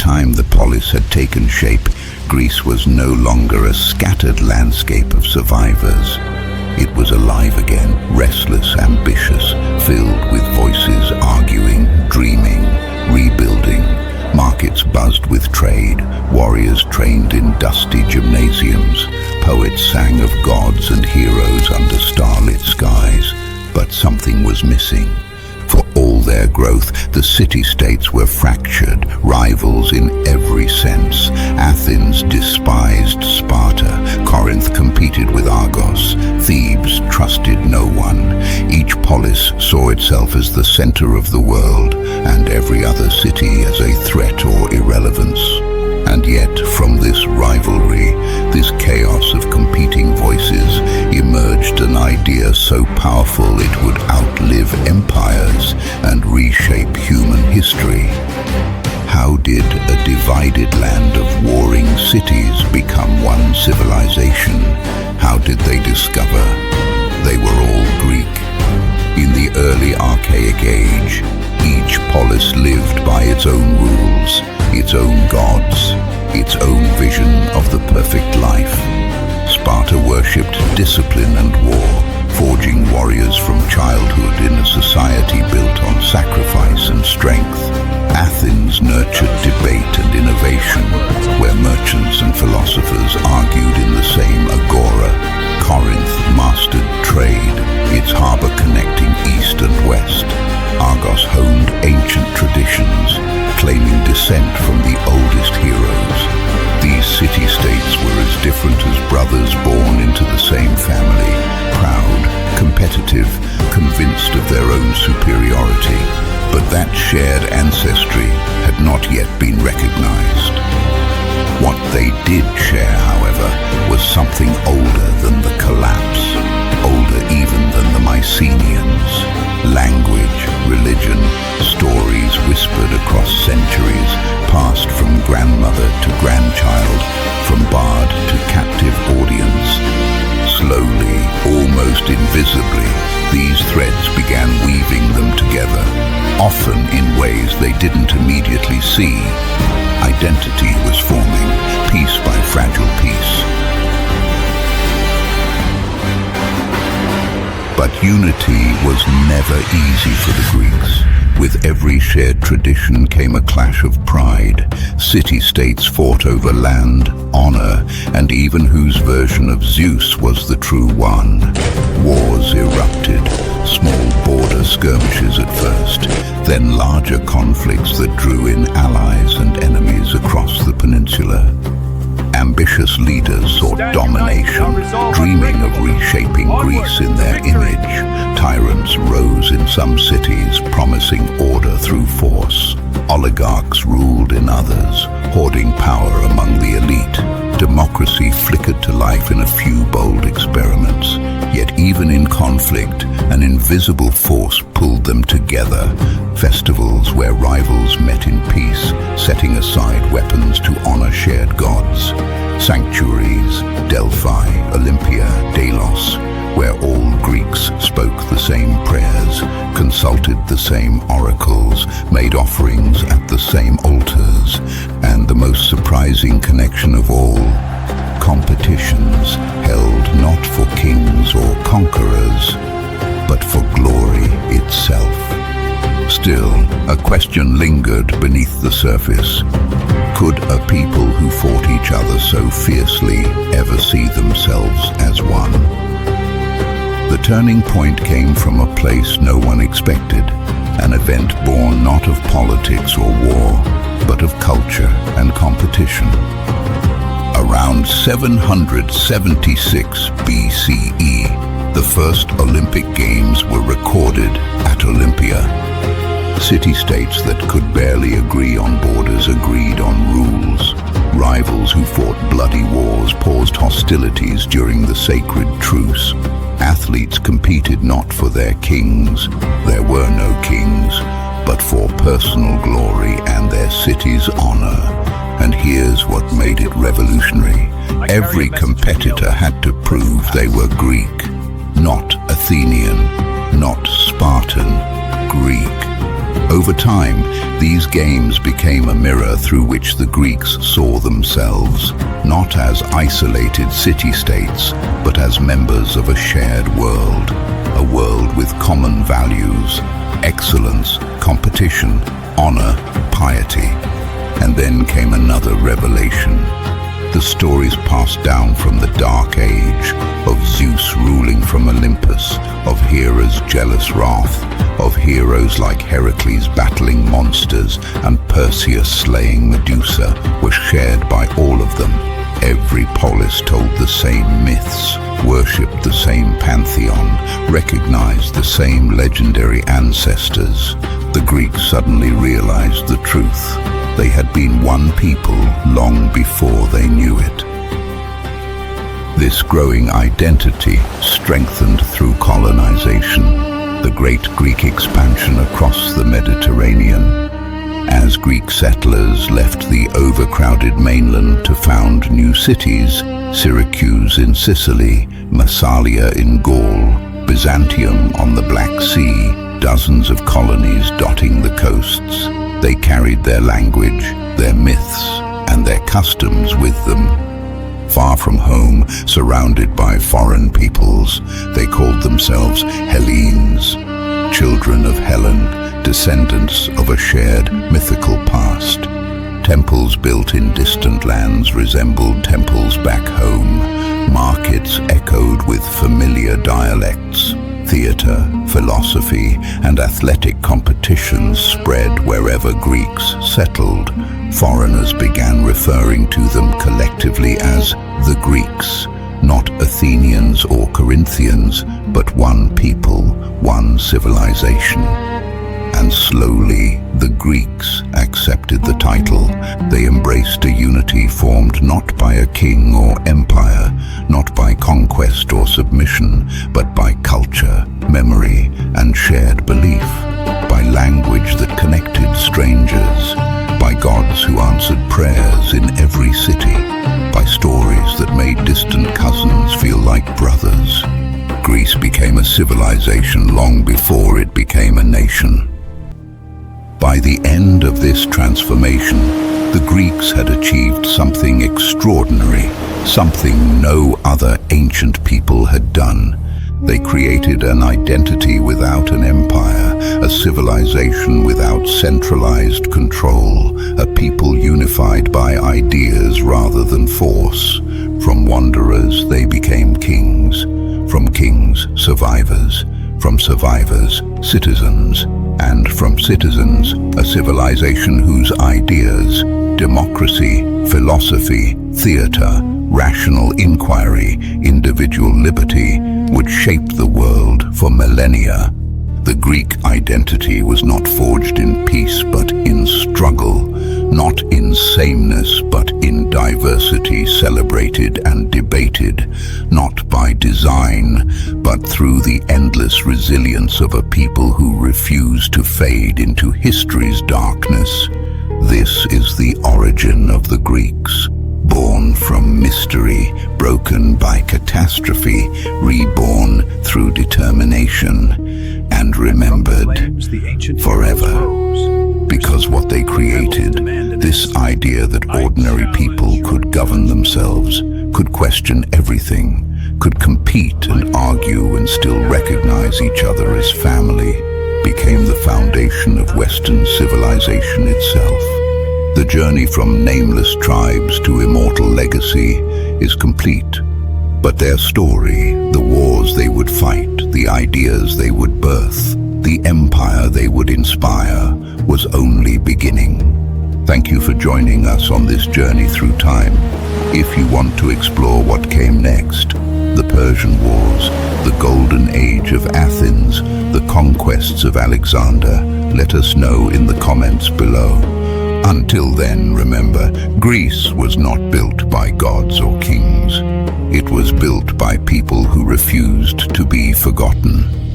time the polis had taken shape, Greece was no longer a scattered landscape of survivors. It was alive again, restless, ambitious, filled with voices arguing, dreaming, rebuilding. Markets buzzed with trade, warriors trained in dusty gymnasiums, poets sang of gods and heroes under starlit skies. But something was missing. For all their growth, the city-states were fractured, rivals in every sense. Athens despised Sparta, Corinth competed with Argos, Thebes trusted no one. Each polis saw itself as the center of the world, and every other city as a threat or irrelevance. And yet, from this rivalry, this chaos of competing voices, emerged an idea so powerful it would outlive empires and reshape human history. How did a divided land of warring cities become one civilization? How did they discover they were all Greek? In the early Archaic Age, each polis lived by its own rules, its own gods, its own vision of the perfect life. Sparta worshipped discipline and war, forging warriors from childhood in a society built on sacrifice and strength. Athens nurtured debate and innovation, where merchants and philosophers argued in the same agora. Corinth mastered trade, its harbor connecting east and west. Argos honed ancient traditions, claiming descent from the oldest heroes. These city-states were as different as brothers born into the same family, proud, competitive, convinced of their own superiority. But that shared ancestry had not yet been recognized. What they did share, however, was something older than the collapse, older even than the Mycenaeans. Language, religion, stories whispered across centuries, passed from grandmother to grandchild, from bard to captive audience. Slowly, almost invisibly, these threads began weaving them together, often in ways they didn't immediately see. Identity was forming, piece by fragile piece. But unity was never easy for the Greeks. With every shared tradition came a clash of pride. City-states fought over land, honor, and even whose version of Zeus was the true one. Wars erupted, small border skirmishes at first, then larger conflicts that drew in allies and enemies across the peninsula. Ambitious leaders sought domination, dreaming of reshaping Greece in their image. Tyrants rose in some cities, promising order through force. Oligarchs ruled in others, hoarding power among the elite. Democracy flickered to life in a few bold experiments. Yet even in conflict, an invisible force pulled them together. Festivals where rivals met in peace, setting aside weapons to honor shared gods. Sanctuaries, Delphi, Olympia, Delos, where all Greeks spoke the same prayers, consulted the same oracles, made offerings at the same altars, and the most surprising connection of all, competitions held not for kings or conquerors, but for glory itself. Still, a question lingered beneath the surface. Could a people who fought each other so fiercely ever see themselves as one? The turning point came from a place no one expected, an event born not of politics or war, but of culture and competition. Around 776 BCE, the first Olympic Games were recorded at Olympia. City-states that could barely agree on borders agreed on rules. Rivals who fought bloody wars paused hostilities during the sacred truce. Athletes competed not for their kings, there were no kings, but for personal glory and their city's honor. And here's what made it revolutionary. Every competitor had to prove they were Greek, not Athenian, not Spartan, Greek. Over time, these games became a mirror through which the Greeks saw themselves, not as isolated city-states, but as members of a shared world, a world with common values, excellence, competition, honor, piety. And then came another revelation. The stories passed down from the Dark Age, of Zeus ruling from Olympus, of Hera's jealous wrath, of heroes like Heracles battling monsters and Perseus slaying Medusa, were shared by all of them. Every polis told the same myths, worshipped the same pantheon, recognized the same legendary ancestors. The Greeks suddenly realized the truth. They had been one people long before they knew it. This growing identity strengthened through colonization, the great Greek expansion across the Mediterranean. As Greek settlers left the overcrowded mainland to found new cities, Syracuse in Sicily, Massalia in Gaul, Byzantium on the Black Sea, dozens of colonies dotting the coasts, they carried their language, their myths, and their customs with them. Far from home, surrounded by foreign peoples, they called themselves Hellenes, children of Helen, descendants of a shared mythical past. Temples built in distant lands resembled temples back home. Markets echoed with familiar dialects. Theater, philosophy, and athletic competitions spread wherever Greeks settled. Foreigners began referring to them collectively as the Greeks, not Athenians or Corinthians, but one people, one civilization. And slowly, the Greeks accepted the title. They embraced a unity formed not by a king or empire, not by conquest or submission, but by culture, memory, and shared belief, by language that connected strangers, by gods who answered prayers in every city, by stories that made distant cousins feel like brothers. Greece became a civilization long before it became a nation. By the end of this transformation, the Greeks had achieved something extraordinary, something no other ancient people had done. They created an identity without an empire, a civilization without centralized control, a people unified by ideas rather than force. From wanderers, they became kings. From kings, survivors. From survivors, citizens. And from citizens, a civilization whose ideas, democracy, philosophy, theater, rational inquiry, individual liberty, would shape the world for millennia. The Greek identity was not forged in peace but in struggle, not in sameness but in diversity, celebrated and debated, not by design but through the endless resilience of a people who refuse to fade into history's darkness. This is the origin of the Greeks. Born from mystery, broken by catastrophe, reborn through determination, and remembered forever. Because what they created, this idea that ordinary people could govern themselves, could question everything, could compete and argue and still recognize each other as family, became the foundation of Western civilization itself. The journey from nameless tribes to immortal legacy is complete, but their story, the wars they would fight, the ideas they would birth, the empire they would inspire, was only beginning. Thank you for joining us on this journey through time. If you want to explore what came next, the Persian Wars, the Golden Age of Athens, the conquests of Alexander, let us know in the comments below. Until then, remember, Greece was not built by gods or kings. It was built by people who refused to be forgotten.